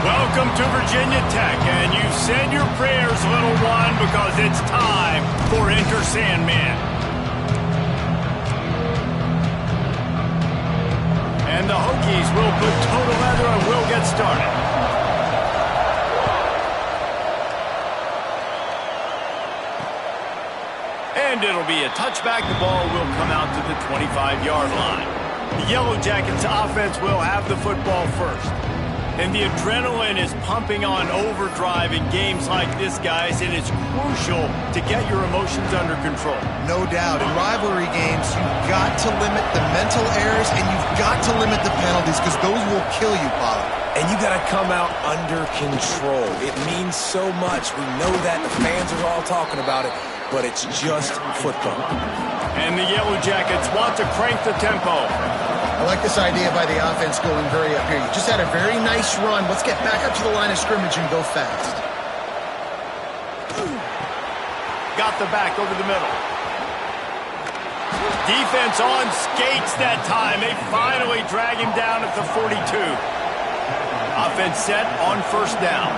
Welcome to Virginia Tech, and you've said your prayers, little one, because it's time for Enter Sandman. And the Hokies will put total leather and we'll get started. And it'll be a touchback. The ball will come out to the 25-yard line. The Yellow Jackets offense will have the football first. And the adrenaline is pumping on overdrive in games like this, guys, and it's crucial to get your emotions under control. No doubt. In rivalry games, you've got to limit the mental errors and you've got to limit the penalties because those will kill you, Pollard. And you got to come out under control. It means so much. We know that. The fans are all talking about it, but it's just football. And the Yellow Jackets want to crank the tempo. I like this idea by the offense going very up here. You just had a very nice run. Let's get back up to the line of scrimmage and go fast. Got the back over the middle. Defense on skates that time. They finally drag him down at the 42. Offense set on first down.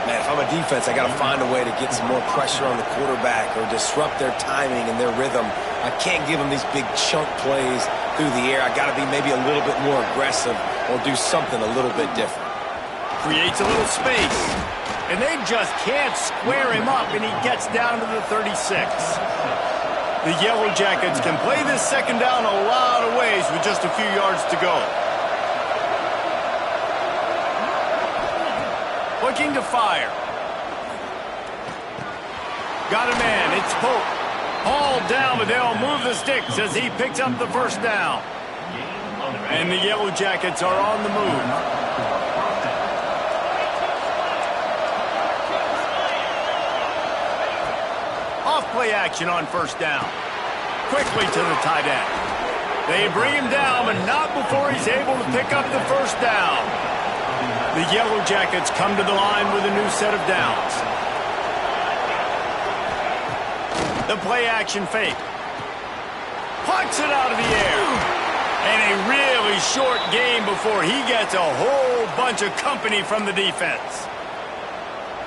Man, if I'm a defense, I got to find a way to get some more pressure on the quarterback or disrupt their timing and their rhythm. I can't give them these big chunk plays through the air. I got to be maybe a little bit more aggressive or do something a little bit different. Creates a little space. And they just can't square him up, and he gets down to the 36. The Yellow Jackets can play this second down a lot of ways with just a few yards to go. Looking to fire. Got a man. It's Pope. Hauled down, but they'll move the sticks as he picks up the first down. And the Yellow Jackets are on the move. Off-play action on first down. Quickly to the tight end. They bring him down, but not before he's able to pick up the first down. The Yellow Jackets come to the line with a new set of downs. The play-action fake. Plucks it out of the air. And a really short game before he gets a whole bunch of company from the defense.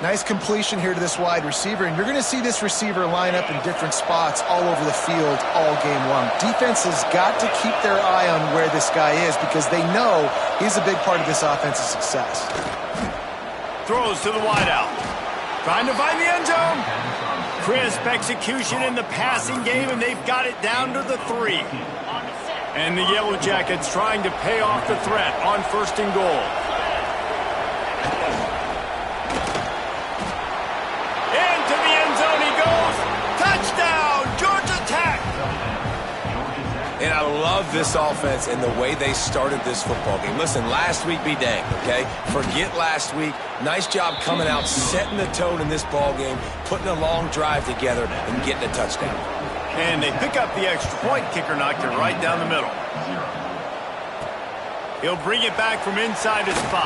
Nice completion here to this wide receiver, and you're going to see this receiver line up in different spots all over the field all game long. Defense has got to keep their eye on where this guy is because they know he's a big part of this offense's success. Throws to the wideout. Trying to find the end zone. Crisp execution in the passing game, and they've got it down to the 3. And the Yellow Jackets trying to pay off the threat on first and goal. Into the end zone he goes. Touchdown, Georgia Tech. And I love this offense and the way they started this football game. Listen, last week be danged, okay? Forget last week. Nice job coming out, setting the tone in this ball game, putting a long drive together, and getting a touchdown. And they pick up the extra point. Kicker knocked it right down the middle. He'll bring it back from inside his 5.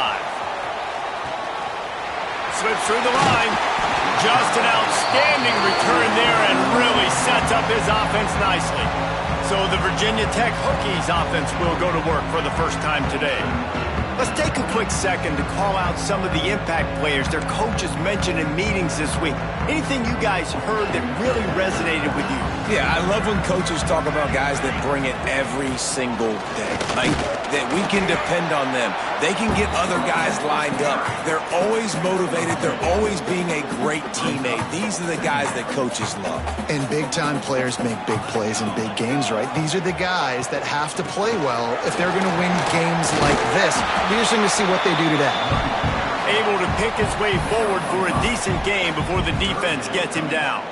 Slips through the line. Just an outstanding return there and really sets up his offense nicely. So the Virginia Tech Hokies offense will go to work for the first time today. Let's take a quick second to call out some of the impact players their coaches mentioned in meetings this week. Anything you guys heard that really resonated with you? Yeah, I love when coaches talk about guys that bring it every single day. Like, that we can depend on them. They can get other guys lined up. They're always motivated. They're always being a great teammate. These are the guys that coaches love. And big-time players make big plays in big games, right? These are the guys that have to play well if they're going to win games like this. Be interesting to see what they do today. Able to pick his way forward for a decent game before the defense gets him down.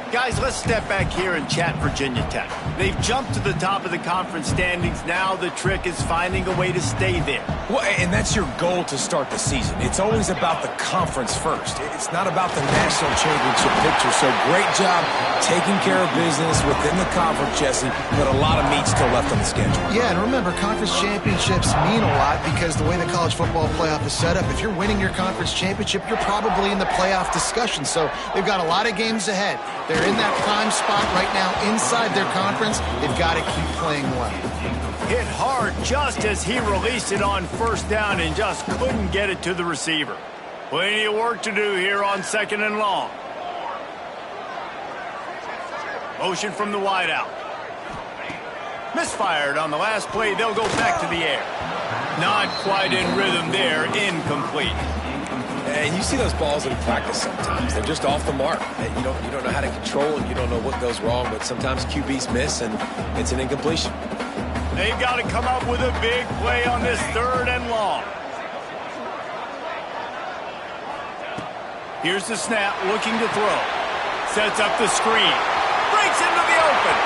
Guys, let's step back here and chat Virginia Tech. They've jumped to the top of the conference standings. Now the trick is finding a way to stay there. Well, and that's your goal to start the season. It's always about the conference first. It's not about the national championship picture. So great job taking care of business within the conference, Jesse, but a lot of meat still left on the schedule. Yeah, and remember, conference championships mean a lot because the way the college football playoff is set up, if you're winning your conference championship, you're probably in the playoff discussion. So they've got a lot of games ahead. They're They're in that prime spot right now inside their conference. They've got to keep playing well. Hit hard just as he released it on first down and just couldn't get it to the receiver. Plenty of work to do here on 2nd and long. Motion from the wideout. Misfired on the last play. They'll go back to the air. Not quite in rhythm there. Incomplete. And you see those balls in practice sometimes. They're just off the mark. And you don't know how to control them. You don't know what goes wrong. But sometimes QBs miss, and it's an incompletion. They've got to come up with a big play on this 3rd and long. Here's the snap, looking to throw. Sets up the screen. Breaks into the open.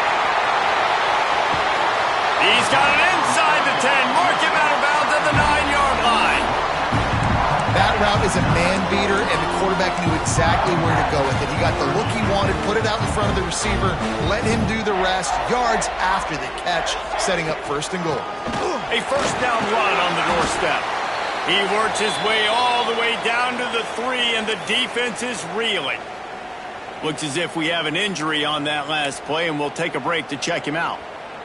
He's got it inside the 10. Mark him out of bounds at the 9-yard line. That route is a man beater, and the quarterback knew exactly where to go with it. He got the look he wanted, put it out in front of the receiver, let him do the rest, yards after the catch, setting up 1st and goal. A 1st down run on the doorstep. He works his way all the way down to the 3, and the defense is reeling. Looks as if we have an injury on that last play, and we'll take a break to check him out.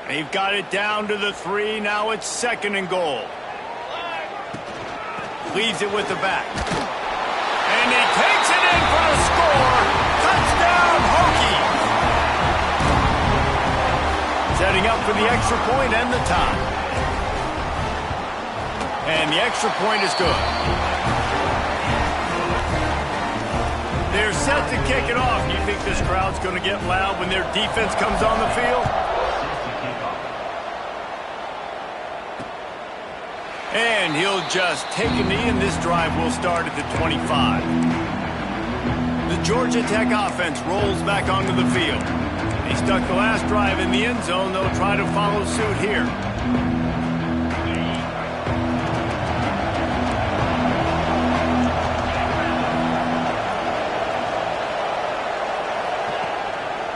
They've got it down to the 3. Now it's 2nd and goal. Leaves it with the back. And he takes it in for the score. Touchdown, Hokie. Setting up for the extra point and the tie. And the extra point is good. They're set to kick it off. You think this crowd's going to get loud when their defense comes on the field? And he'll just take a knee, and this drive will start at the 25. The Georgia Tech offense rolls back onto the field. They stuck the last drive in the end zone. They'll try to follow suit here.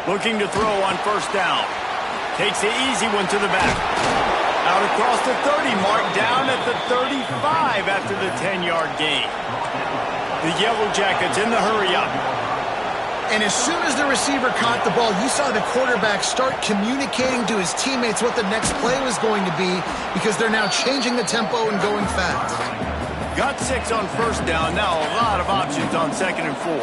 Looking to throw on 1st down. Takes the easy one to the back. Out across the 30 mark, down at the 35 after the 10-yard gain. The Yellow Jackets in the hurry-up. And as soon as the receiver caught the ball, you saw the quarterback start communicating to his teammates what the next play was going to be, because they're now changing the tempo and going fast. Got 6 on 1st down. Now a lot of options on 2nd and 4.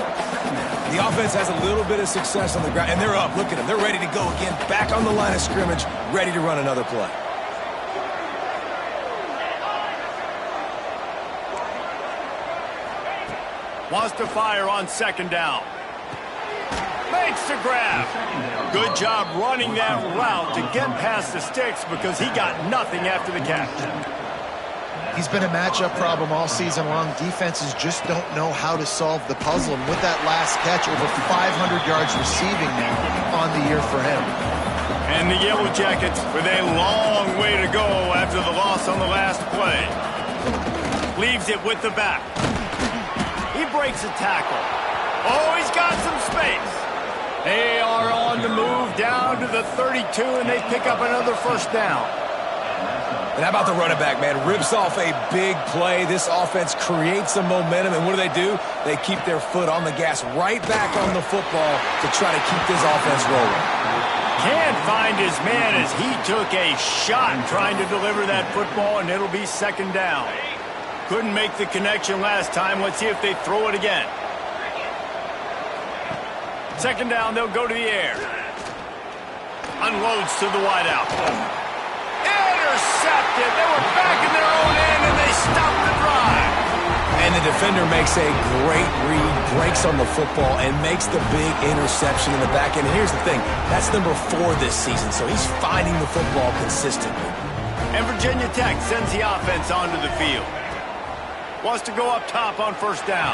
The offense has a little bit of success on the ground, and they're up. Look at them. They're ready to go again, back on the line of scrimmage, ready to run another play. Wants to fire on 2nd down. Makes the grab. Good job running that route to get past the sticks, because he got nothing after the catch. He's been a matchup problem all season long. Defenses just don't know how to solve the puzzle. And with that last catch, over 500 yards receiving now on the year for him. And the Yellow Jackets with a long way to go after the loss on the last play. Leaves it with the back. He breaks a tackle. Oh, he's got some space. They are on the move down to the 32, and they pick up another 1st down. And how about the running back, man? Rips off a big play. This offense creates some momentum, and what do? They keep their foot on the gas right back on the football to try to keep this offense rolling. Can't find his man as he took a shot trying to deliver that football, and it'll be 2nd down. Couldn't make the connection last time. Let's see if they throw it again. 2nd down, they'll go to the air. Unloads to the wideout. Intercepted. They were back in their own end, and they stopped the drive. And the defender makes a great read, breaks on the football, and makes the big interception in the back end. Here's the thing. That's number 4 this season, so he's finding the football consistently. And Virginia Tech sends the offense onto the field. Wants to go up top on 1st down.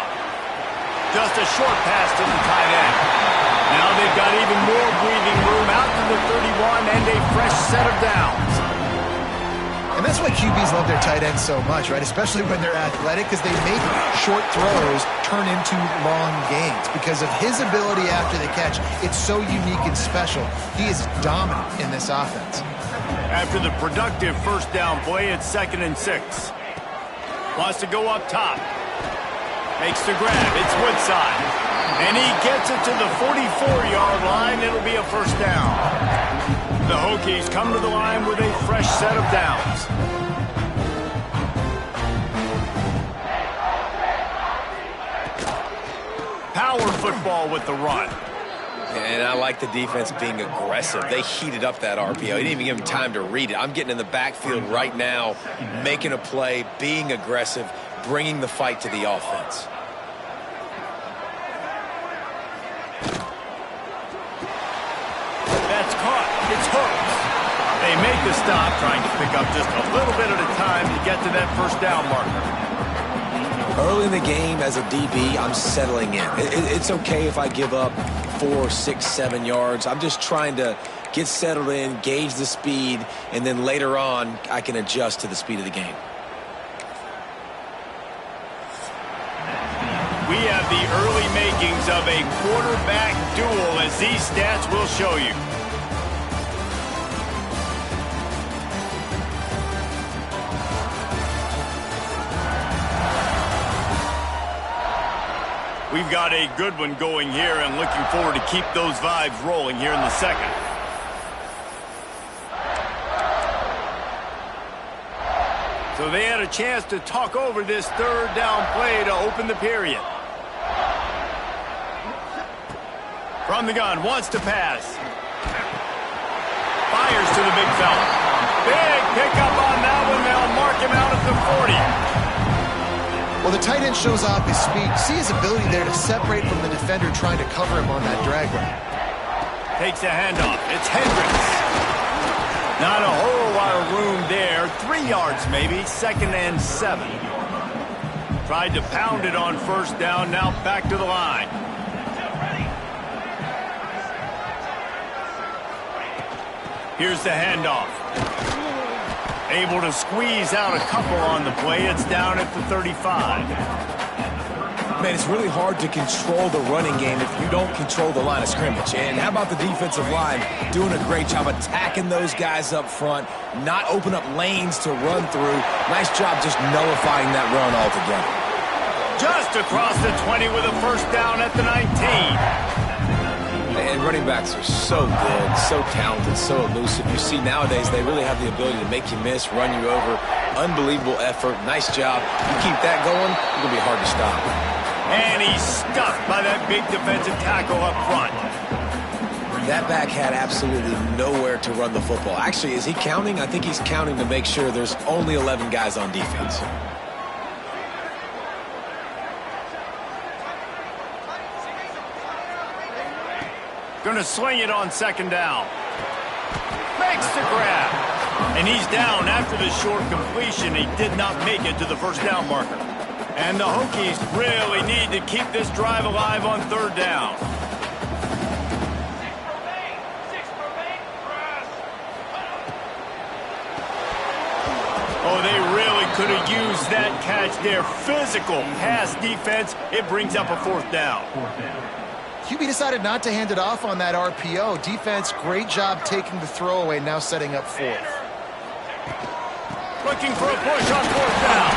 Just a short pass to the tight end. Now they've got even more breathing room out to the 31 and a fresh set of downs. And that's why QBs love their tight ends so much, right? Especially when they're athletic, because they make short throws turn into long gains. Because of his ability after the catch, it's so unique and special. He is dominant in this offense. After the productive 1st down play, it's 2nd and 6. Wants to go up top. Makes the grab. It's Woodside. And he gets it to the 44-yard line. It'll be a first down. The Hokies come to the line with a fresh set of downs. Power football with the run. And I like the defense being aggressive. They heated up that RPO. He didn't even give him time to read it. I'm getting in the backfield right now, making a play, being aggressive, bringing the fight to the offense. That's caught. It's hooked. They make the stop, trying to pick up just a little bit at a time to get to that first down marker. Early in the game, as a DB, I'm settling in. It's okay if I give up 4, 6, 7 yards. I'm just trying to get settled in, gauge the speed, and then later on, I can adjust to the speed of the game. We have the early makings of a quarterback duel, as these stats will show you. We've got a good one going here and looking forward to keep those vibes rolling here in the second. So they had a chance to talk over this third down play to open the period. From the gun, wants to pass. Fires to the big fella. Big pickup on that one. They'll mark him out at the 40. Well, the tight end shows off his speed. See his ability there to separate from the defender trying to cover him on that drag route. Takes a handoff. It's Hendricks. Not a whole lot of room there. 3 yards maybe. 2nd and 7. Tried to pound it on first down. Now back to the line. Here's the handoff. Able to squeeze out a couple on the play. It's down at the 35. Man, it's really hard to control the running game if you don't control the line of scrimmage. And how about the defensive line doing a great job attacking those guys up front, not open up lanes to run through. Nice job just nullifying that run altogether. Just across the 20 with a first down at the 19. And running backs are so good, so talented, so elusive. You see nowadays they really have the ability to make you miss, run you over. Unbelievable effort. Nice job. You keep that going, it's going to be hard to stop. And he's stuffed by that big defensive tackle up front. That back had absolutely nowhere to run the football. Actually, is he counting? I think he's counting to make sure there's only 11 guys on defense. Going to sling it on 2nd down. Makes the grab. And he's down after the short completion. He did not make it to the first down marker. And the Hokies really need to keep this drive alive on 3rd down. Oh, they really could have used that catch there. Physical pass defense. It brings up a 4th down. QB decided not to hand it off on that RPO. Defense, great job taking the throwaway, now setting up 4th. Looking for a push on 4th down.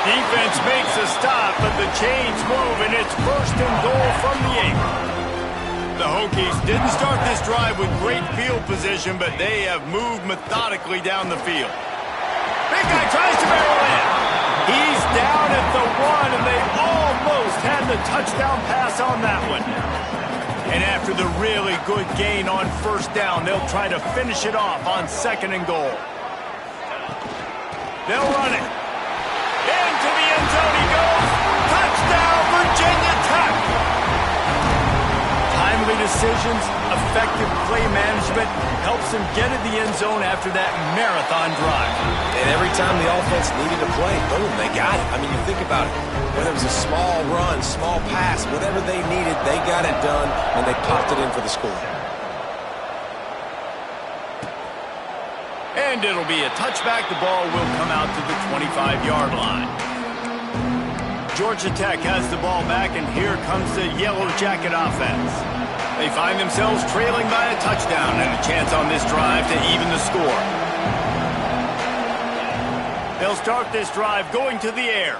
Defense makes a stop, but the chains move, and it's 1st and goal from the 8. The Hokies didn't start this drive with great field position, but they have moved methodically down the field. Big guy tries to barrel in. He's down at the 1, and they almost had the touchdown pass on that one. And after the really good gain on 1st down, they'll try to finish it off on 2nd and goal. They'll run it. Into the end zone he goes. Touchdown, Virginia Tech. Timely decisions, effective play management helps them get in the end zone after that marathon drive. And every time the offense needed a play, boom, they got it. I mean, you think about it. Whether it was a small run, small pass, whatever they needed, they got it done, and they popped it in for the score. And it'll be a touchback. The ball will come out to the 25-yard line. Georgia Tech has the ball back, and here comes the Yellow Jacket offense. They find themselves trailing by a touchdown and a chance on this drive to even the score. They'll start this drive going to the air.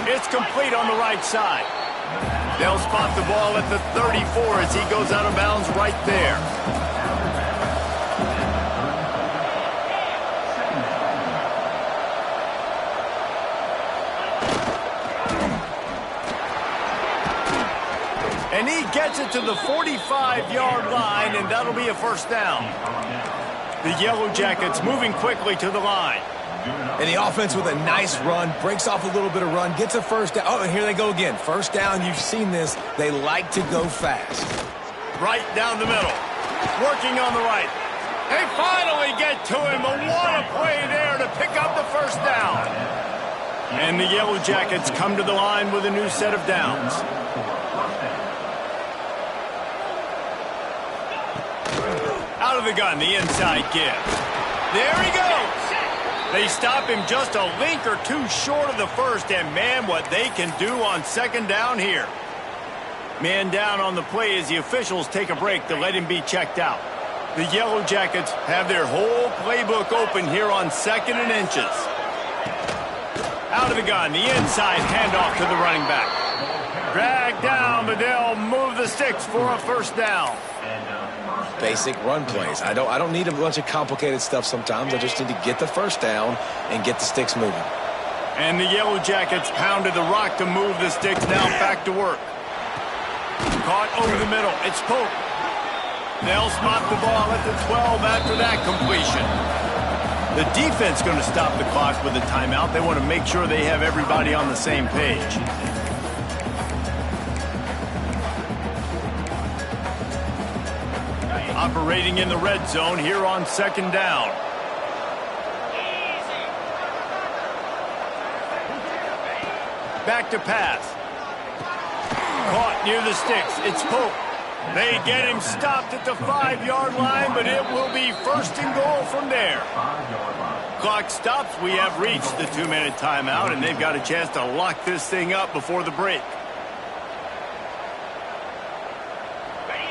It's complete on the right side. They'll spot the ball at the 34 as he goes out of bounds right there. And he gets it to the 45-yard line, and that'll be a first down. The Yellow Jackets moving quickly to the line. And the offense with a nice run, breaks off a little bit of run, gets a first down. Oh, and here they go again. First down, you've seen this. They like to go fast. Right down the middle. Working on the right. They finally get to him. But what a play there to pick up the first down. And the Yellow Jackets come to the line with a new set of downs. Out of the gun, the inside give. There he goes. They stop him just a link or two short of the first, and man, what they can do on second down here. Man down on the play as the officials take a break to let him be checked out. The Yellow Jackets have their whole playbook open here on 2nd and inches. Out of the gun, the inside handoff to the running back. Dragged down, but they'll move the sticks for a first down. Basic run plays. I don't need a bunch of complicated stuff sometimes. I just need to get the first down and get the sticks moving. And the Yellow Jackets pounded the rock to move the sticks. Now back to work. Caught over the middle. It's Pope. They'll spot the ball at the 12 after that completion. The defense going to stop the clock with a timeout. They want to make sure they have everybody on the same page. Operating in the red zone here on 2nd down. Back to pass. Caught near the sticks. It's Pope. They get him stopped at the 5-yard line, but it will be 1st and goal from there. Clock stops. We have reached the 2-minute timeout, and they've got a chance to lock this thing up before the break.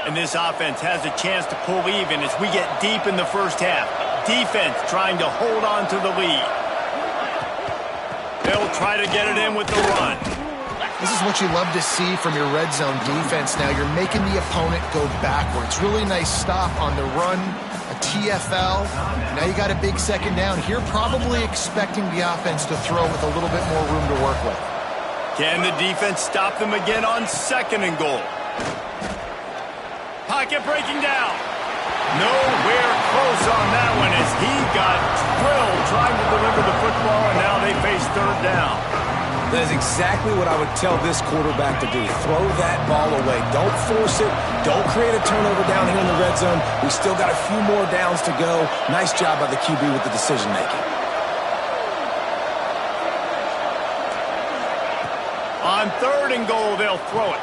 And this offense has a chance to pull even as we get deep in the first half. Defense trying to hold on to the lead. They'll try to get it in with the run. This is what you love to see from your red zone defense now. You're making the opponent go backwards. Really nice stop on the run, a TFL. Now you got a big second down here, probably expecting the offense to throw with a little bit more room to work with. Can the defense stop them again on 2nd and goal? Pocket breaking down. Nowhere close on that one as he got drilled trying to deliver the football, and now they face 3rd down. That is exactly what I would tell this quarterback to do. Throw that ball away. Don't force it. Don't create a turnover down here in the red zone. We still got a few more downs to go. Nice job by the QB with the decision-making. On 3rd and goal, they'll throw it.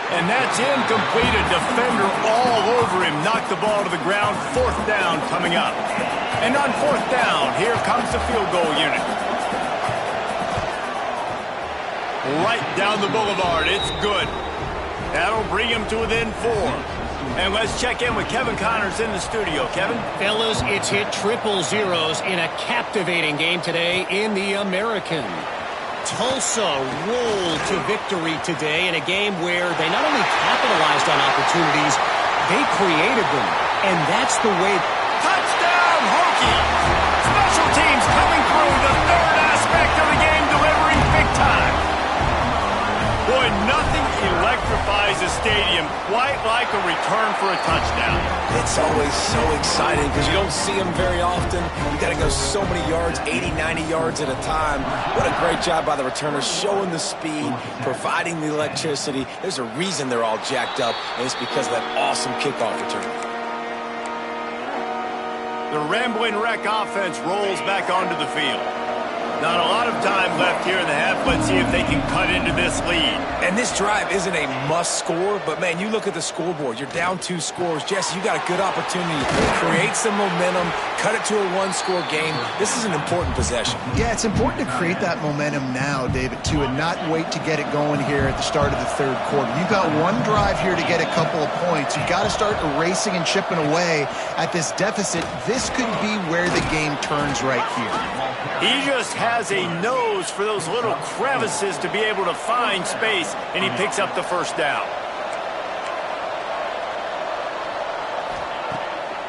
And that's incomplete. A defender all over him. Knocked the ball to the ground. 4th down coming up. And on 4th down, here comes the field goal unit. Right down the boulevard. It's good. That'll bring him to within 4. And let's check in with Kevin Connors in the studio. Kevin? Fellas, it's hit triple zeros in a captivating game today in the American. Tulsa rolled to victory today in a game where they not only capitalized on opportunities, they created them. And that's the way... Touchdown, Hokies! Special teams coming through, the 3rd aspect of the game, delivering big time. Boy, nothing electrifies a stadium quite like a return for a touchdown. It's always so exciting because you don't see them very often. You got to go so many yards, 80, 90 yards at a time. What a great job by the returners, showing the speed, providing the electricity. There's a reason they're all jacked up, and it's because of that awesome kickoff return. The Rambling Wreck offense rolls back onto the field. Not a lot of time left here in the half. Let's see if they can cut into this lead. And this drive isn't a must score, but man, you look at the scoreboard. You're down 2 scores. Jesse, you got a good opportunity to create some momentum, cut it to a 1-score game. This is an important possession. Yeah, it's important to create that momentum now, David, too, and not wait to get it going here at the start of the 3rd quarter. You've got one drive here to get a couple of points. You've got to start erasing and chipping away at this deficit. This could be where the game turns right here. He just has a nose for those little crevices to be able to find space, and he picks up the first down.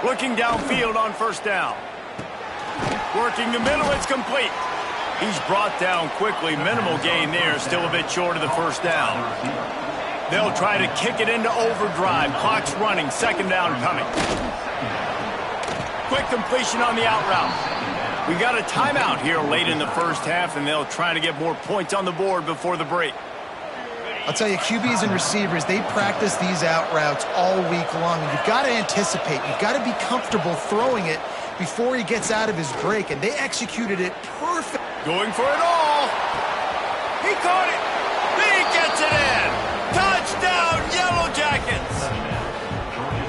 Looking downfield on first down. Working the middle, it's complete. He's brought down quickly. Minimal gain there, still a bit short of the first down. They'll try to kick it into overdrive. Clock's running, second down coming. Quick completion on the out route. We got a timeout here late in the first half, and they'll try to get more points on the board before the break. I'll tell you, QBs and receivers, they practice these out routes all week long. And you've got to anticipate. You've got to be comfortable throwing it before he gets out of his break, and they executed it perfect. Going for it all. He caught it. He gets it in. Touchdown, Yellow Jackets.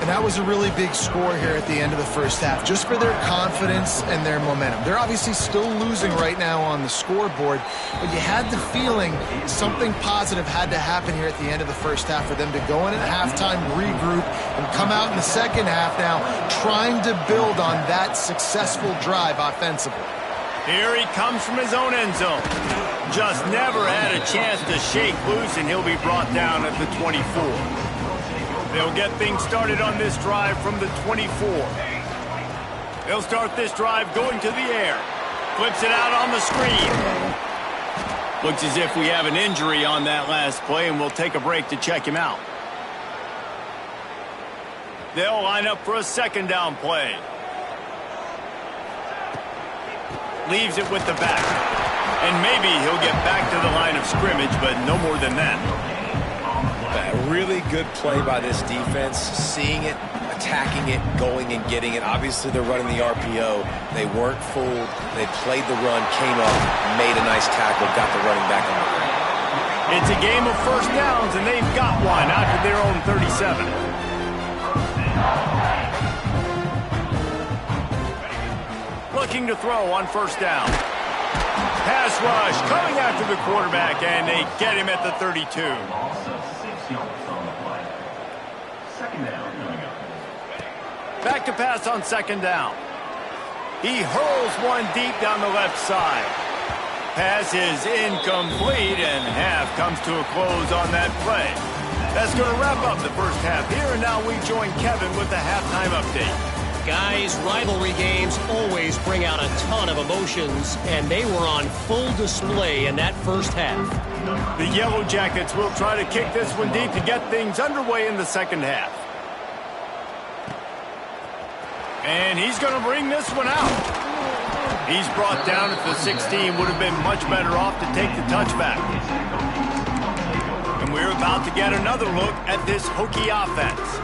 And that was a really big score here at the end of the first half, just for their confidence and their momentum. They're obviously still losing right now on the scoreboard, but you had the feeling something positive had to happen here at the end of the first half for them to go in at halftime, regroup, and come out in the second half now trying to build on that successful drive offensively. Here he comes from his own end zone. Just never had a chance to shake loose, and he'll be brought down at the 24. They'll get things started on this drive from the 24. They'll start this drive going to the air. Flips it out on the screen. Looks as if we have an injury on that last play, and we'll take a break to check him out. They'll line up for a second down play. Leaves it with the back. And maybe he'll get back to the line of scrimmage, but no more than that. A really good play by this defense, seeing it, attacking it, going and getting it. Obviously, they're running the RPO. They weren't fooled. They played the run, came up, made a nice tackle, got the running back on the ground. It's a game of first downs, and they've got one out to their own 37. Looking to throw on first down. Pass rush coming after the quarterback, and they get him at the 32. Back to pass on second down. He hurls one deep down the left side. Pass is incomplete, and half comes to a close on that play. That's going to wrap up the first half here, and now we join Kevin with the halftime update. Guys, rivalry games always bring out a ton of emotions, and they were on full display in that first half. The Yellow Jackets will try to kick this one deep to get things underway in the second half. And he's going to bring this one out. He's brought down at the 16. Would have been much better off to take the touchback. And we're about to get another look at this Hokie offense.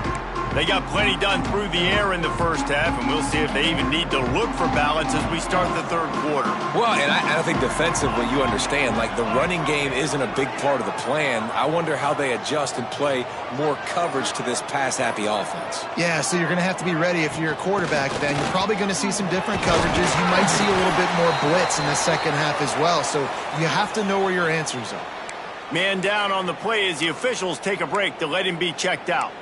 They got plenty done through the air in the first half, and we'll see if they even need to look for balance as we start the third quarter. Well, and I think defensively, you understand, like the running game isn't a big part of the plan. I wonder how they adjust and play more coverage to this pass-happy offense. Yeah, so you're going to have to be ready if you're a quarterback, then. You're probably going to see some different coverages. You might see a little bit more blitz in the second half as well, so you have to know where your answers are. Man down on the play as the officials take a break to let him be checked out.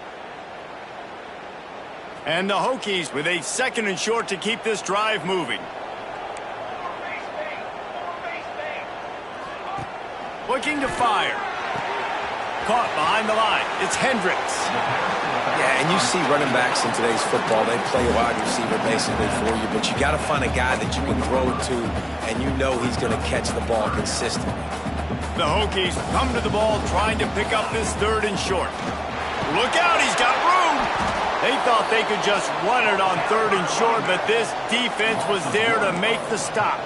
And the Hokies with a second and short to keep this drive moving. Looking to fire. Caught behind the line. It's Hendricks. Yeah, and you see running backs in today's football, they play a wide receiver basically for you, but you got to find a guy that you can throw it to, and you know he's going to catch the ball consistently. The Hokies come to the ball trying to pick up this third and short. Look out, he's got room. They thought they could just run it on third and short, but this defense was there to make the stop.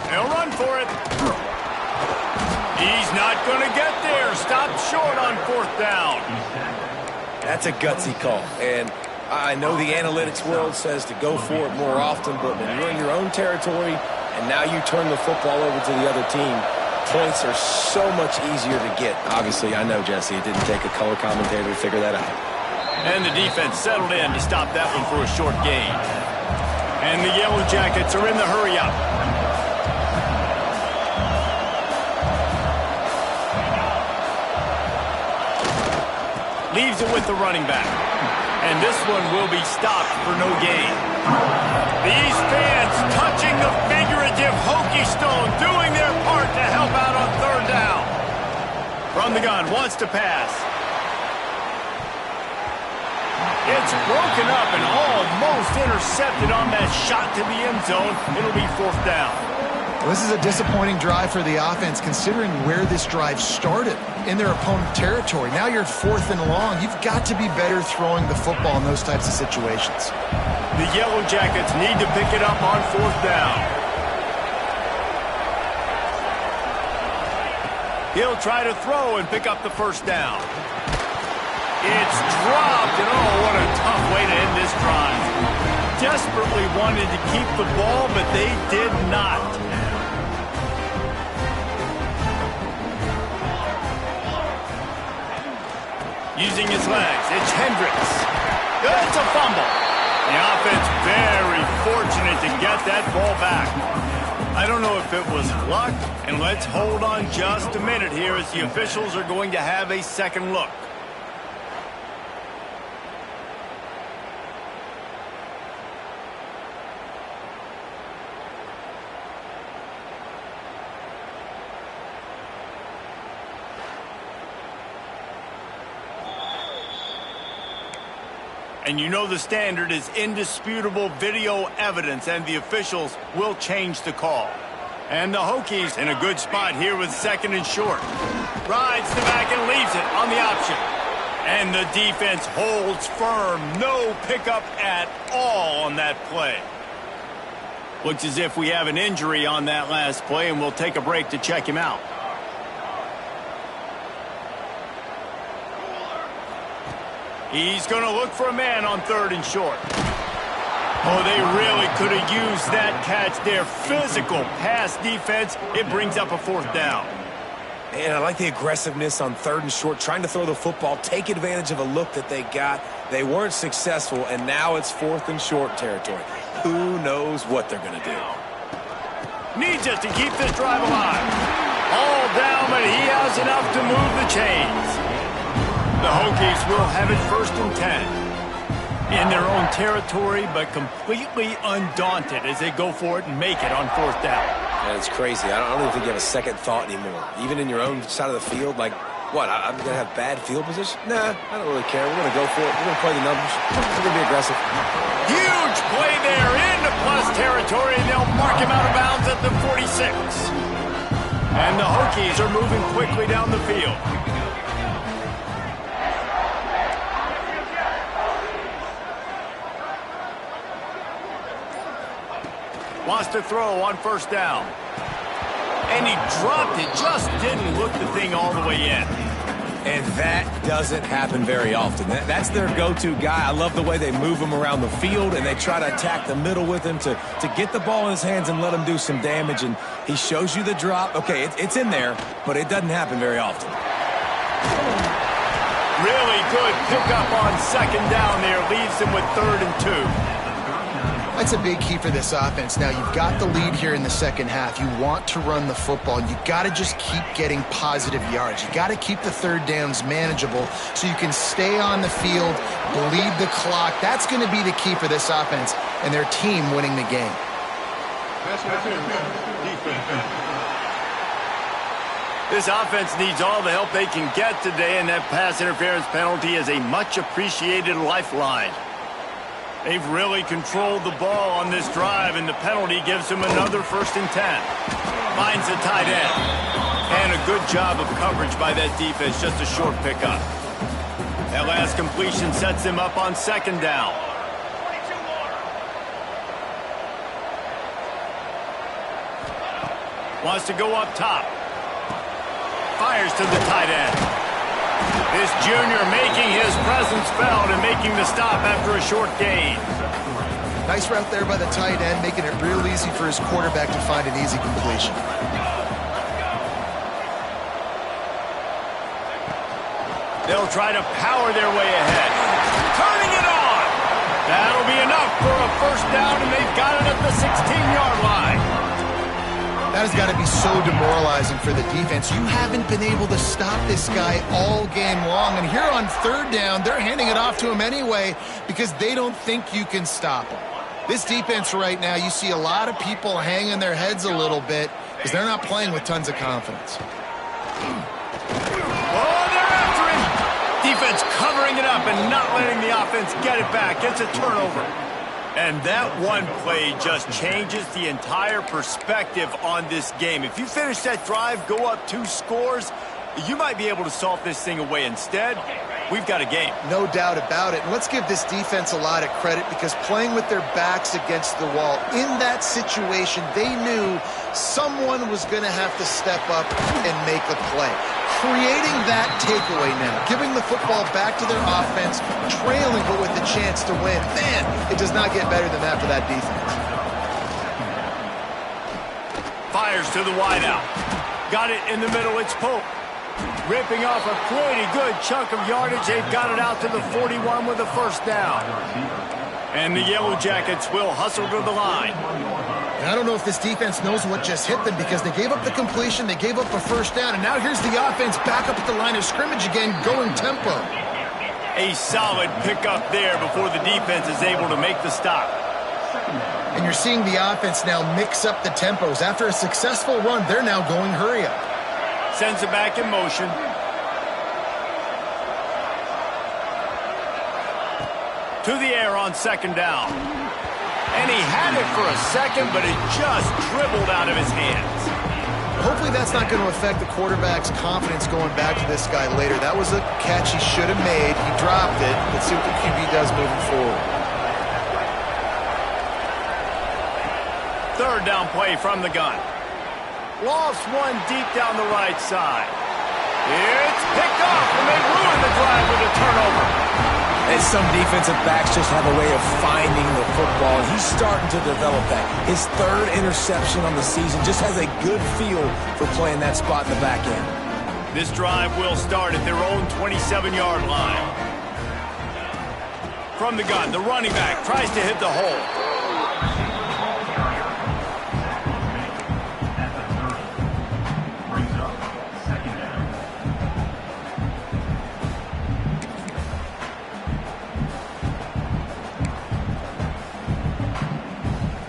They'll run for it. He's not going to get there. Stopped short on fourth down. That's a gutsy call, and I know the analytics world says to go for it more often, but when you're in your own territory and now you turn the football over to the other team, points are so much easier to get. Obviously, I know, Jesse, it didn't take a color commentator to figure that out. And the defense settled in to stop that one for a short gain. And the Yellow Jackets are in the hurry-up. Leaves it with the running back. And this one will be stopped for no gain. These fans touching the figurative hokey stone, doing their part to help out on third down. From the gun, wants to pass. It's broken up and almost intercepted on that shot to the end zone. It'll be fourth down. Well, this is a disappointing drive for the offense, considering where this drive started, in their opponent territory. Now you're fourth and long. You've got to be better throwing the football in those types of situations. The Yellow Jackets need to pick it up on fourth down. He'll try to throw and pick up the first down. It's dropped, and oh, what a tough way to end this drive. Desperately wanted to keep the ball, but they did not. Using his legs, it's Hendricks. It's a fumble. The offense very fortunate to get that ball back. I don't know if it was luck, and let's hold on just a minute here as the officials are going to have a second look. And you know the standard is indisputable video evidence, and the officials will change the call. And the Hokies in a good spot here with second and short. Rides the back and leaves it on the option. And the defense holds firm. No pickup at all on that play. Looks as if we have an injury on that last play, and we'll take a break to check him out. He's going to look for a man on third and short. Oh, they really could have used that catch there. Physical pass defense. It brings up a fourth down. And I like the aggressiveness on third and short, trying to throw the football, take advantage of a look that they got. They weren't successful, and now it's fourth and short territory. Who knows what they're going to do? Needs it to keep this drive alive. All down, but he has enough to move the chains. The Hokies will have it first and 10. In their own territory, but completely undaunted as they go for it and make it on fourth down. And it's crazy. I don't even think you have a second thought anymore. Even in your own side of the field, like, what, I'm going to have bad field position? Nah, I don't really care. We're going to go for it. We're going to play the numbers. We're going to be aggressive. Huge play there into plus territory, and they'll mark him out of bounds at the 46. And the Hokies are moving quickly down the field. Wants to throw on first down. And he dropped it, just didn't look the thing all the way in. And that doesn't happen very often. That's their go-to guy. I love the way they move him around the field, and they try to attack the middle with him to get the ball in his hands and let him do some damage. And he shows you the drop. Okay, it's in there, but it doesn't happen very often. Really good pickup on second down there. Leaves him with third and 2. That's a big key for this offense. Now, you've got the lead here in the second half. You want to run the football, and you've got to just keep getting positive yards. You got to keep the third downs manageable so you can stay on the field, bleed the clock. That's going to be the key for this offense and their team winning the game. This offense needs all the help they can get today, and that pass interference penalty is a much-appreciated lifeline. They've really controlled the ball on this drive, and the penalty gives them another first and 10. Finds the tight end. And a good job of coverage by that defense, just a short pickup. That last completion sets them up on second down. Wants to go up top. Fires to the tight end. This junior making his presence felt and making the stop after a short gain. Nice route there by the tight end, making it real easy for his quarterback to find an easy completion. They'll try to power their way ahead. Turning it on! That'll be enough for a first down, and they've got it at the 16-yard line. That has got to be so demoralizing for the defense. You haven't been able to stop this guy all game long. And here on third down, they're handing it off to him anyway because they don't think you can stop him. This defense right now, you see a lot of people hanging their heads a little bit because they're not playing with tons of confidence. Oh, they're after him. Defense covering it up and not letting the offense get it back. Gets a turnover. And that one play just changes the entire perspective on this game. If you finish that drive, go up 2 scores, you might be able to solve this thing away. Instead, we've got a game. No doubt about it. And let's give this defense a lot of credit because playing with their backs against the wall, in that situation, they knew someone was going to have to step up and make a play. Creating that takeaway now, giving the football back to their offense, trailing but with a chance to win. Man, it does not get better than that for that defense. Fires to the wideout. Got it in the middle, it's Pope. Ripping off a pretty good chunk of yardage. They've got it out to the 41 with a first down. And the Yellow Jackets will hustle to the line. And I don't know if this defense knows what just hit them because they gave up the completion, they gave up a first down, and now here's the offense back up at the line of scrimmage again, going tempo. A solid pickup there before the defense is able to make the stop. And you're seeing the offense now mix up the tempos. After a successful run, they're now going hurry up. Sends it back in motion. To the air on second down. And he had it for a second, but it just dribbled out of his hands. Hopefully that's not going to affect the quarterback's confidence going back to this guy later. That was a catch he should have made. He dropped it. Let's see what the QB does moving forward. Third down play from the gun. Lost one deep down the right side. It's picked off, and they ruin the drive with a turnover. And some defensive backs just have a way of finding the football. He's starting to develop that. His third interception on the season just has a good feel for playing that spot in the back end. This drive will start at their own 27-yard line. From the gun, the running back tries to hit the hole.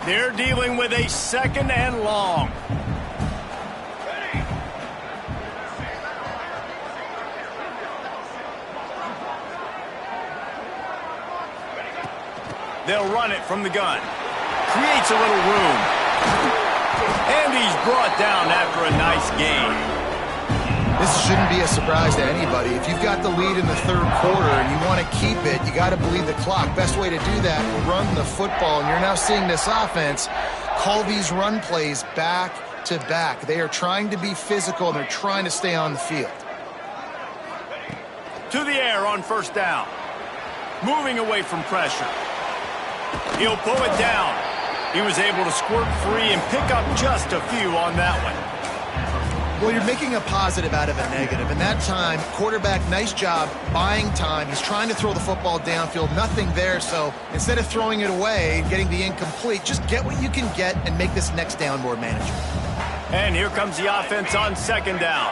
They're dealing with a second and long. They'll run it from the gun. Creates a little room. And he's brought down after a nice gain. This shouldn't be a surprise to anybody. If you've got the lead in the third quarter and you want to keep it, you got to bleed the clock. Best way to do that, run the football. And you're now seeing this offense call these run plays back to back. They are trying to be physical, and they're trying to stay on the field. To the air on first down. Moving away from pressure. He'll pull it down. He was able to squirt free and pick up just a few on that one. Well, you're making a positive out of a negative. And that time, quarterback, nice job buying time. He's trying to throw the football downfield. Nothing there. So instead of throwing it away and getting the incomplete, just get what you can get and make this next down more manageable. And here comes the offense on second down.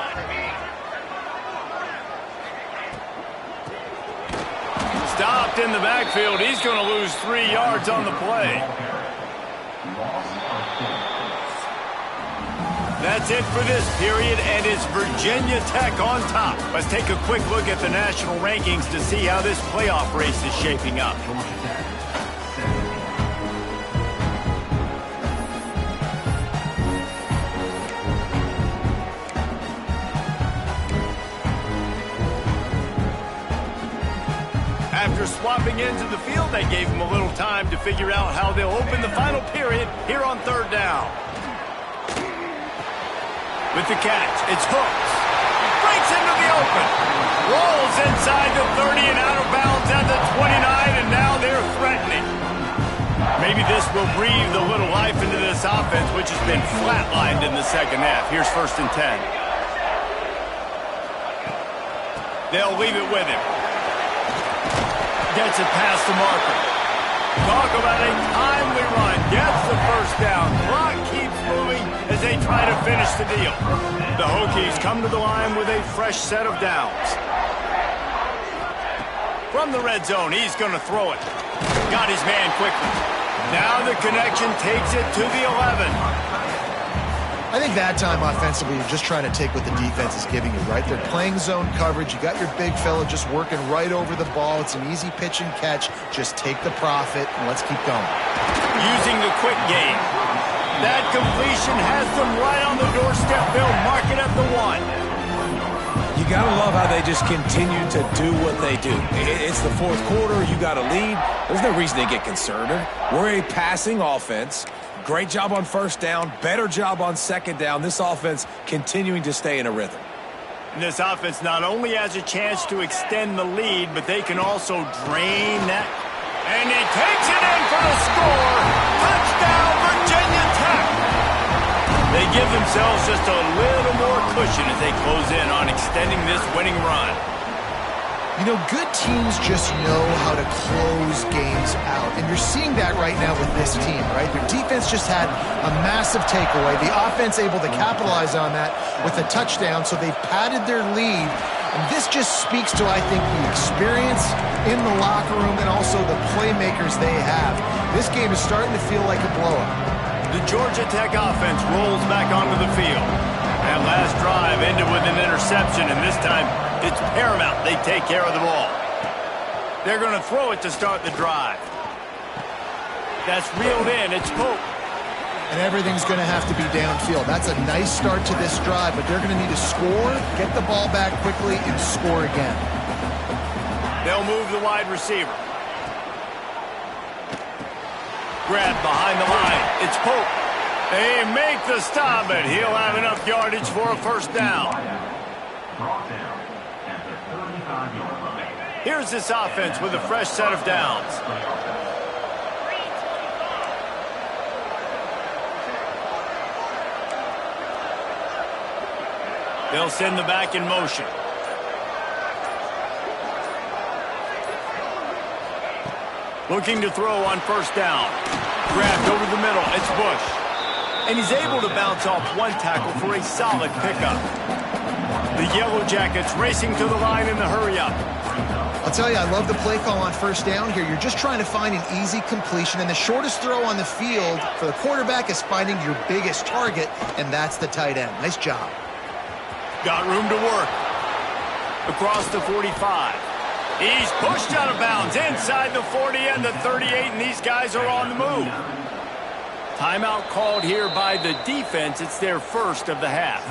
Stopped in the backfield. He's going to lose 3 yards on the play. That's it for this period, and it's Virginia Tech on top. Let's take a quick look at the national rankings to see how this playoff race is shaping up. After swapping into the field, they gave them a little time to figure out how they'll open the final period here on third down. With the catch, it's Hooks. Breaks into the open. Rolls inside the 30 and out of bounds at the 29, and now they're threatening. Maybe this will breathe a little life into this offense, which has been flatlined in the second half. Here's first and 10. They'll leave it with him. Gets it past the marker. Talk about a timely run. Gets the first down. Clock keeps moving as they try to finish the deal. The Hokies come to the line with a fresh set of downs. From the red zone, he's going to throw it. Got his man quickly. Now the connection takes it to the 11. I think that time offensively, you're just trying to take what the defense is giving you, right? They're playing zone coverage. You got your big fella just working right over the ball. It's an easy pitch and catch. Just take the profit, and let's keep going. Using the quick game. That completion has them right on the doorstep. They'll mark it at the 1. You got to love how they just continue to do what they do. It's the fourth quarter. You got a lead. There's no reason to get conservative. We're a passing offense. Great job on first down, better job on second down. This offense continuing to stay in a rhythm. And this offense not only has a chance to extend the lead, but they can also drain that. And he takes it in for the score. Touchdown, Virginia Tech. They give themselves just a little more cushion as they close in on extending this winning run. You know, good teams just know how to close games out. And you're seeing that right now with this team, right? Their defense just had a massive takeaway. The offense able to capitalize on that with a touchdown, so they've padded their lead. And this just speaks to, I think, the experience in the locker room and also the playmakers they have. This game is starting to feel like a blowout. The Georgia Tech offense rolls back onto the field. That last drive ended with an interception, and this time it's paramount they take care of the ball. They're going to throw it to start the drive. That's reeled in. It's Pope. And everything's going to have to be downfield. That's a nice start to this drive, but they're going to need to score, get the ball back quickly, and score again. They'll move the wide receiver. Grab behind the line. It's Pope. They make the stop, but he'll have enough yardage for a first down. Here's this offense with a fresh set of downs. They'll send the back in motion. Looking to throw on first down. Grabbed over the middle. It's Bush. And he's able to bounce off one tackle for a solid pickup. The Yellow Jackets racing to the line in the hurry-up. I'll tell you, I love the play call on first down here. You're just trying to find an easy completion, and the shortest throw on the field for the quarterback is finding your biggest target, and that's the tight end. Nice job. Got room to work. Across the 45. He's pushed out of bounds inside the 40 and the 38, and these guys are on the move. Timeout called here by the defense. It's their first of the half.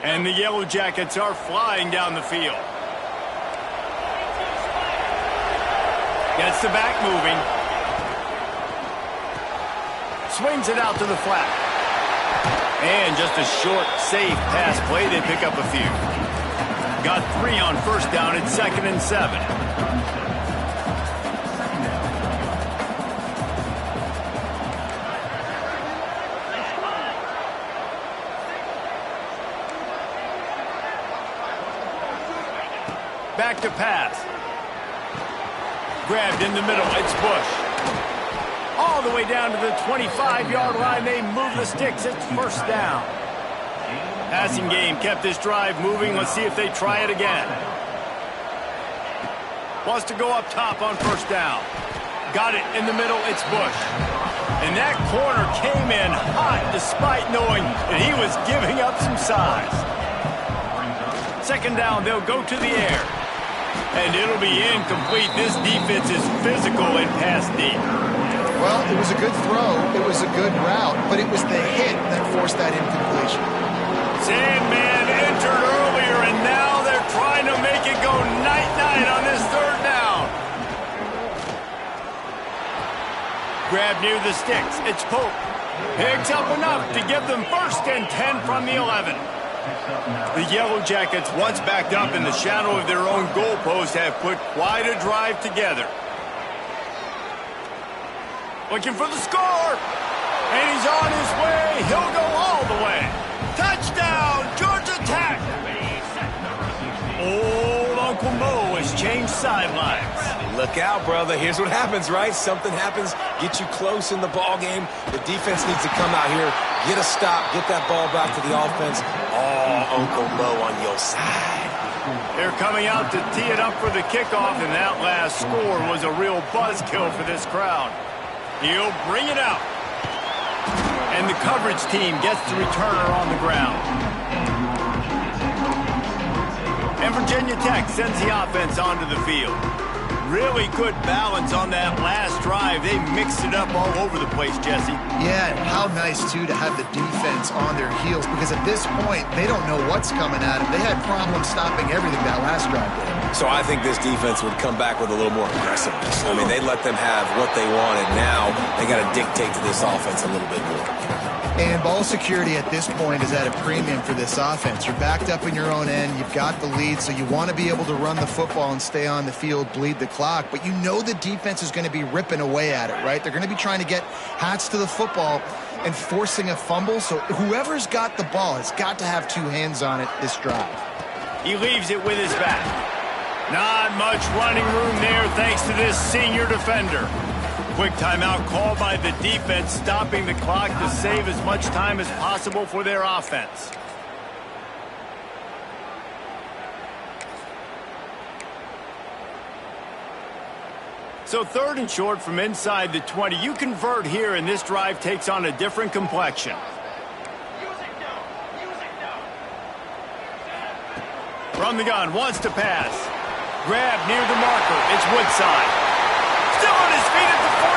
And the Yellow Jackets are flying down the field. Gets the back moving. Swings it out to the flat. And just a short, safe pass play. They pick up a few. Got 3 on first down. It's 2nd and 7. Back to pass. Grabbed in the middle. It's Bush. All the way down to the 25-yard line. They move the sticks. It's first down. Passing game kept this drive moving. Let's see if they try it again. Wants to go up top on first down. Got it in the middle. It's Bush. And that corner came in hot despite knowing that he was giving up some size. 2nd down, they'll go to the air. And it'll be incomplete. This defense is physical and pass deep. Well, it was a good throw. It was a good route, but it was the hit that forced that incompletion. Sandman entered earlier, and now they're trying to make it go night-night on this 3rd down. Grab near the sticks. It's Pope. Picks up enough to give them 1st and 10 from the 11. The Yellow Jackets, once backed up in the shadow of their own goalpost, have put quite a drive together. Looking for the score. And he's on his way. He'll go all the way. Touchdown, Georgia Tech. Old Uncle Mo has changed sidelines. Look out, brother. Here's what happens, right? Something happens, get you close in the ball game. The defense needs to come out here, get a stop, get that ball back to the offense. Oh, Uncle Mo on your side. They're coming out to tee it up for the kickoff, and that last score was a real buzzkill for this crowd. He'll bring it out. And the coverage team gets the returner on the ground. And Virginia Tech sends the offense onto the field. Really good balance on that last drive. They mixed it up all over the place, Jesse. Yeah, and how nice, too, to have the defense on their heels, because at this point, they don't know what's coming at them. They had problems stopping everything that last drive did. So I think this defense would come back with a little more aggressiveness. I mean, they let them have what they wanted. Now they got to dictate to this offense a little bit more. And ball security at this point is at a premium for this offense. You're backed up in your own end. You've got the lead, so you want to be able to run the football and stay on the field, bleed the clock. But you know the defense is going to be ripping away at it, right? They're going to be trying to get hats to the football and forcing a fumble. So whoever's got the ball has got to have two hands on it this drive. He leaves it with his back. Not much running room there thanks to this senior defender. Quick timeout called by the defense, stopping the clock to save as much time as possible for their offense. So 3rd and short from inside the 20. You convert here, and this drive takes on a different complexion. From the gun, wants to pass. Grab near the marker. It's Woodside. Still on his feet at the 45.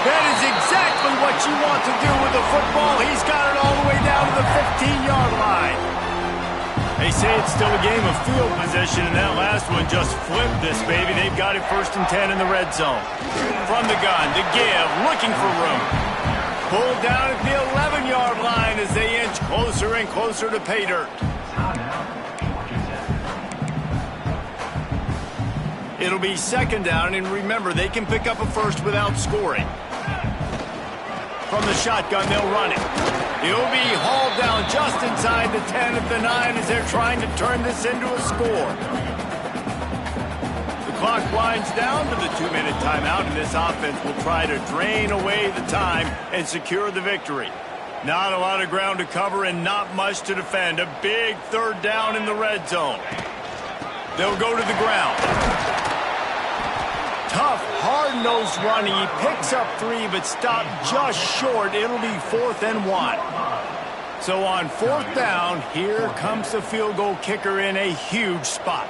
That is exactly what you want to do with the football. He's got it all the way down to the 15-yard line. They say it's still a game of field position, and that last one just flipped this baby. They've got it 1st and 10 in the red zone. From the gun, to give, looking for room. Pulled down at the 11-yard line as they inch closer and closer to pay dirt. It'll be 2nd down, and remember, they can pick up a first without scoring. From the shotgun, they'll run it. He'll be hauled down just inside the 10 at the 9 as they're trying to turn this into a score. The clock winds down to the 2-minute timeout, and this offense will try to drain away the time and secure the victory. Not a lot of ground to cover and not much to defend. A big 3rd down in the red zone. They'll go to the ground. Tough, hard-nosed running. He picks up 3, but stopped just short. It'll be 4th and 1. So on 4th down, here comes the field goal kicker in a huge spot.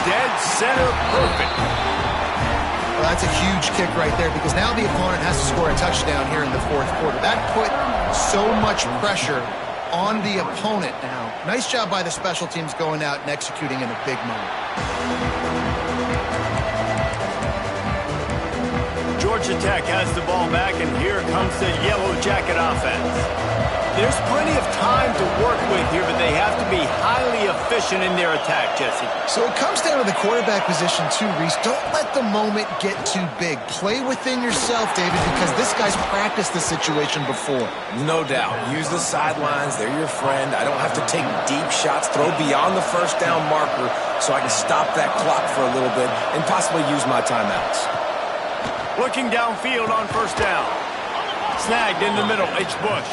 Dead center, perfect. Well, that's a huge kick right there, because now the opponent has to score a touchdown here in the 4th quarter. That put so much pressure on the opponent now. Nice job by the special teams going out and executing in a big moment. Georgia Tech has the ball back, and here comes the Yellow Jacket offense. There's plenty of time to work with here, but they have to be highly efficient in their attack, Jesse. So it comes down to the quarterback position too, Reese. Don't let the moment get too big. Play within yourself, David, because this guy's practiced this situation before. No doubt. Use the sidelines. They're your friend. I don't have to take deep shots, throw beyond the 1st down marker so I can stop that clock for a little bit and possibly use my timeouts. Looking downfield on 1st down. Snagged in the middle. It's Bush.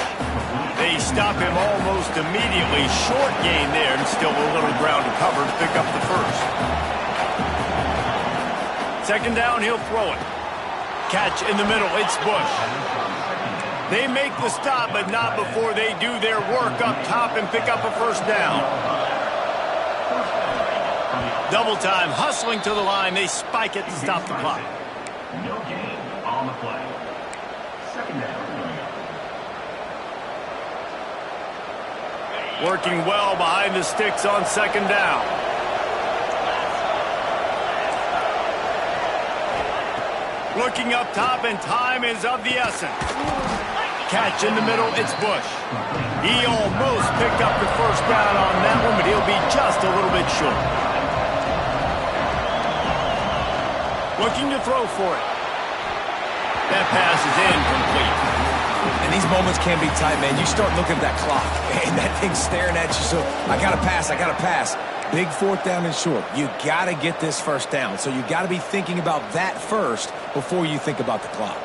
They stop him almost immediately. Short gain there, and still a little ground to cover to pick up the 1st. 2nd down, he'll throw it. Catch in the middle. It's Bush. They make the stop, but not before they do their work up top and pick up a 1st down. Double time, hustling to the line. They spike it to stop the clock. No gain on the play. 2nd down. Working well behind the sticks on 2nd down. Looking up top, and time is of the essence. Catch in the middle, it's Bush. He almost picked up the 1st down on that one, but he'll be just a little bit short. Looking to throw for it. That pass is incomplete. And these moments can be tight, man. You start looking at that clock, and that thing's staring at you. So I got to pass. Big fourth down and short. You got to get this first down. So you got to be thinking about that first before you think about the clock.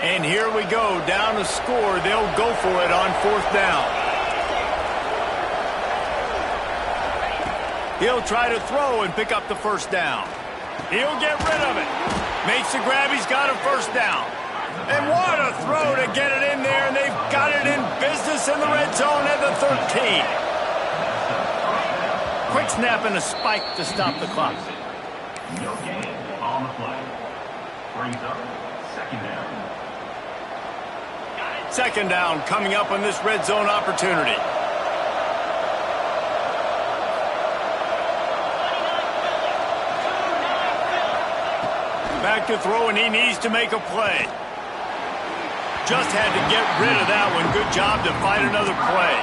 And here we go, down to score. They'll go for it on fourth down. He'll try to throw and pick up the first down. He'll get rid of it. Makes the grab. He's got a first down. And what a throw to get it in there. And they've got it in business in the red zone at the 13. Quick snap and a spike to stop the clock. No gain on the play. Brings up second down. Second down coming up on this red zone opportunity. Back to throw, and he needs to make a play. Just had to get rid of that one. Good job to fight another play.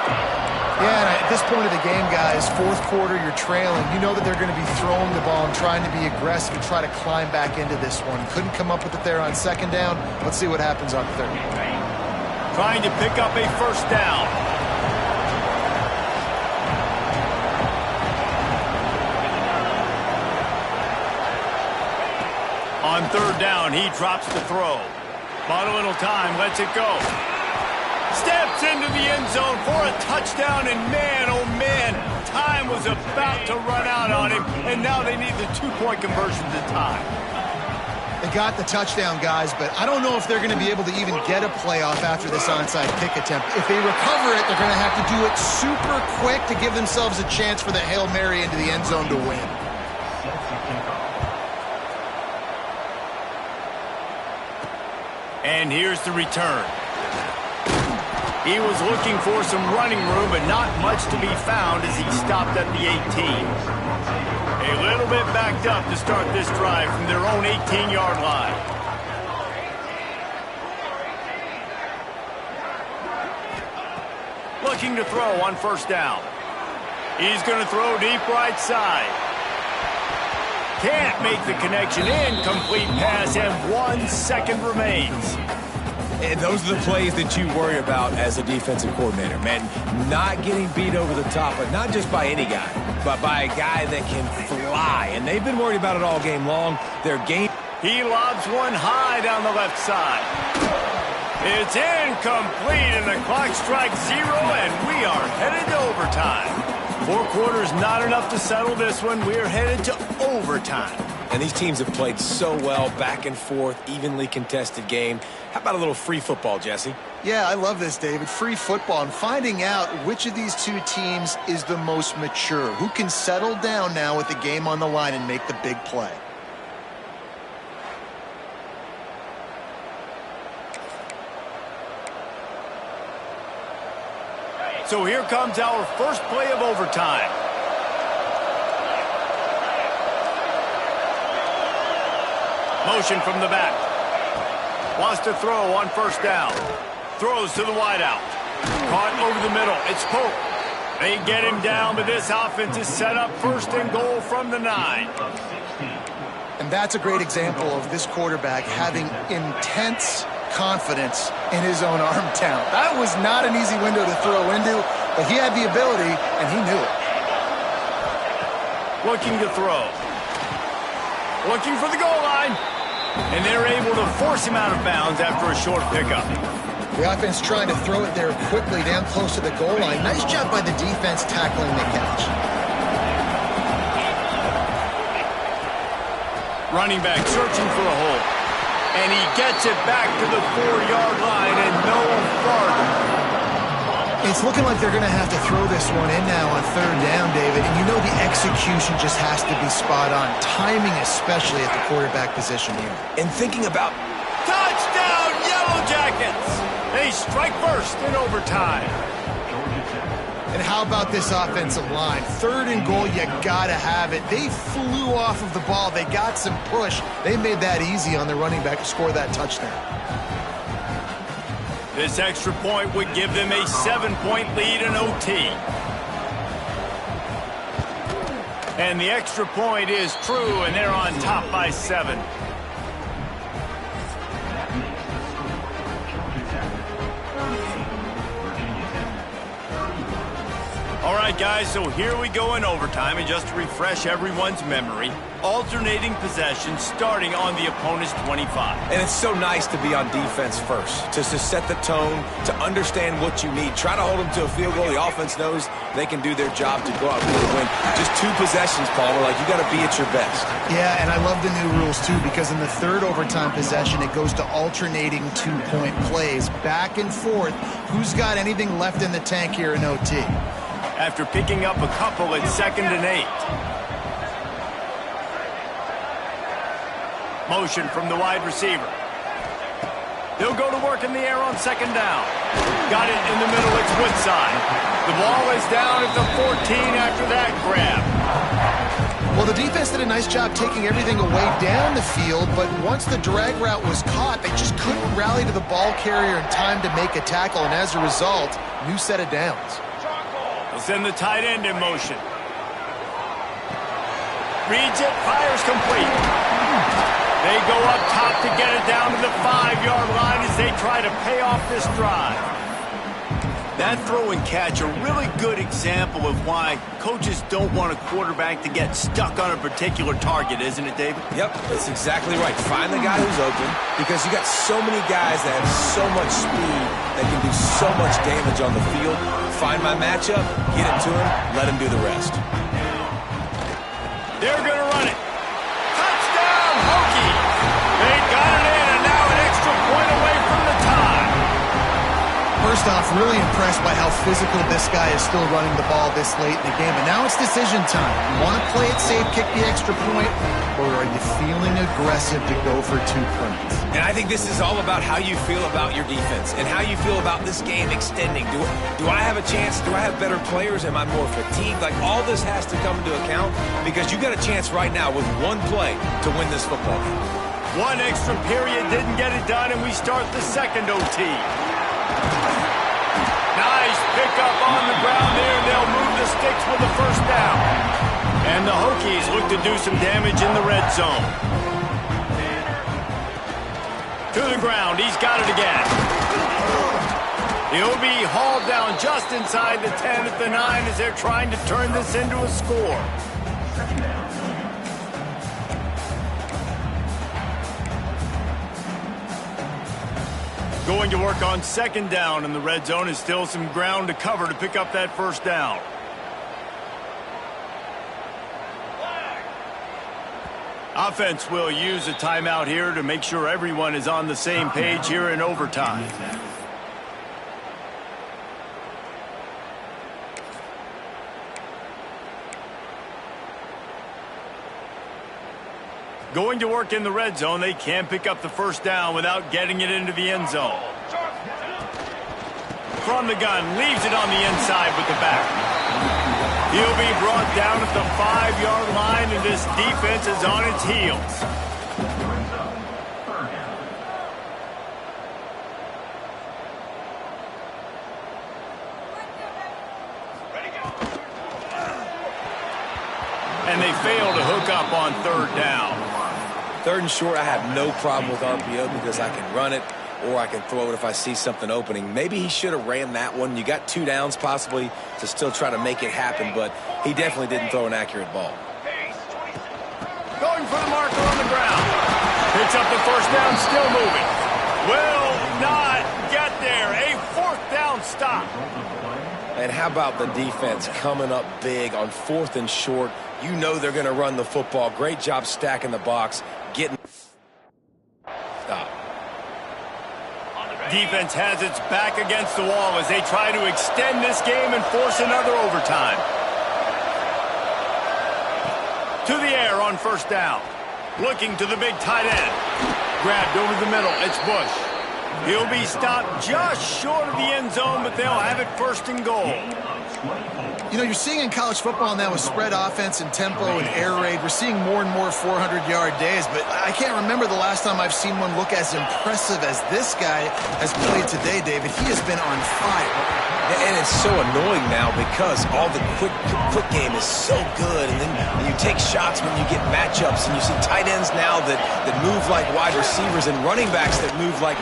Yeah, and at this point of the game, guys, fourth quarter, you're trailing. You know that they're going to be throwing the ball and trying to be aggressive and try to climb back into this one. Couldn't come up with it there on second down. Let's see what happens on third. Trying to pick up a first down. On third down, he drops the throw. Bought a little time, lets it go. Steps into the end zone for a touchdown, and man, oh man, time was about to run out on him, and now they need the two-point conversion to tie. They got the touchdown, guys, but I don't know if they're going to be able to even get a playoff after this onside kick attempt. If they recover it, they're going to have to do it super quick to give themselves a chance for the Hail Mary into the end zone to win. And here's the return. He was looking for some running room, but not much to be found as he stopped at the 18. A little bit backed up to start this drive from their own 18-yard line. Looking to throw on first down. He's going to throw deep right side. Can't make the connection. Incomplete pass, and 1 second remains. And those are the plays that you worry about as a defensive coordinator, man. Not getting beat over the top, but not just by any guy, but by a guy that can fly. And they've been worried about it all game long. Their game. He lobs one high down the left side. It's incomplete, and the clock strikes 0, and we are headed to overtime. 4 quarters not enough to settle this one. We're headed to overtime. And these teams have played so well, back and forth, evenly contested game. How about a little free football, Jesse? Yeah, I love this, David. Free football. I'm finding out which of these two teams is the most mature. Who can settle down now with the game on the line and make the big play. So here comes our first play of overtime. Motion from the back. Wants to throw on first down. Throws to the wideout. Caught over the middle. It's Pope. They get him down, but this offense is set up first and goal from the 9. And that's a great example of this quarterback having intense confidence in his own arm talent. That was not an easy window to throw into, but he had the ability, and he knew it. Looking to throw. Looking for the goal line. And they're able to force him out of bounds after a short pickup. The offense trying to throw it there quickly down close to the goal line. Nice job by the defense tackling the catch. Running back searching for a hole. And he gets it back to the 4-yard line and no farther. It's looking like they're going to have to throw this one in now on third down, David. And you know the execution just has to be spot on. Timing especially at the quarterback position here. And thinking about... Touchdown, Yellow Jackets! They strike first in overtime. And how about this offensive line? Third and goal, you got to have it. They flew off of the ball. They got some push. They made that easy on the running back to score that touchdown. This extra point would give them a 7-point lead in OT. And the extra point is true, and they're on top by 7. right, guys, so here we go in overtime, and just to refresh everyone's memory, alternating possession starting on the opponent's 25. And it's so nice to be on defense first, to set the tone, to understand what you need. Try to hold them to a field goal. The offense knows they can do their job to go out and get a win. Just 2 possessions, Paul. Like, you got to be at your best. Yeah, and I love the new rules, too, because in the third overtime possession, it goes to alternating 2-point plays, back and forth. Who's got anything left in the tank here in OT? After picking up a couple at 2nd and 8. Motion from the wide receiver. He'll go to work in the air on 2nd down. Got it in the middle, it's Woodside. The ball is down at the 14 after that grab. Well, the defense did a nice job taking everything away down the field, but once the drag route was caught, they just couldn't rally to the ball carrier in time to make a tackle, and as a result, new set of downs. They'll send the tight end in motion. Reads it, fires complete. They go up top to get it down to the 5-yard line as they try to pay off this drive. That throw and catch, a really good example of why coaches don't want a quarterback to get stuck on a particular target, isn't it, David? Yep, that's exactly right. Find the guy who's open, because you got so many guys that have so much speed that can do so much damage on the field. Find my matchup, get it to him, let him do the rest. They're going to run it. Touchdown, Hokies! They got it in, and now an extra point away from the tie. First off, really impressed by how physical this guy is still running the ball this late in the game. And now it's decision time. You want to play it safe, kick the extra point, or are you feeling aggressive to go for 2 points? And I think this is all about how you feel about your defense and how you feel about this game extending. Do I have a chance? Do I have better players? Am I more fatigued? Like, all this has to come into account, because you got a chance right now with 1 play to win this football game. 1 extra period didn't get it done, and we start the second OT. Nice pickup on the ground there. They'll move the sticks with the first down. And the Hokies look to do some damage in the red zone. To the ground. He's got it again. He'll be hauled down just inside the 10 at the 9 as they're trying to turn this into a score. Going to work on 2nd down in the red zone, is still some ground to cover to pick up that first down. Offense will use a timeout here to make sure everyone is on the same page here in overtime. Going to work in the red zone. They can't pick up the first down without getting it into the end zone. From the gun, leaves it on the inside with the back. He'll be brought down at the 5-yard line, and this defense is on its heels. And they fail to hook up on 3rd down. 3rd and short, I have no problem with RPO because I can run it or I can throw it if I see something opening. Maybe he should have ran that one. You got 2 downs possibly to still try to make it happen, but he definitely didn't throw an accurate ball. Going for the marker on the ground. Picks up the first down, still moving. Will not get there. A 4th down stop. And how about the defense coming up big on 4th and short? You know they're going to run the football. Great job stacking the box, getting stop. Defense has its back against the wall as they try to extend this game and force another overtime. To the air on 1st down. Looking to the big tight end. Grabbed over the middle. It's Bush. He'll be stopped just short of the end zone, but they'll have it 1st and goal. You know, you're seeing in college football now with spread offense and tempo and air raid, we're seeing more and more 400-yard days, but I can't remember the last time I've seen one look as impressive as this guy has played today, David. He has been on fire. And it's so annoying now because all the quick game is so good, and then you take shots when you get matchups, and you see tight ends now that move like wide receivers and running backs that move like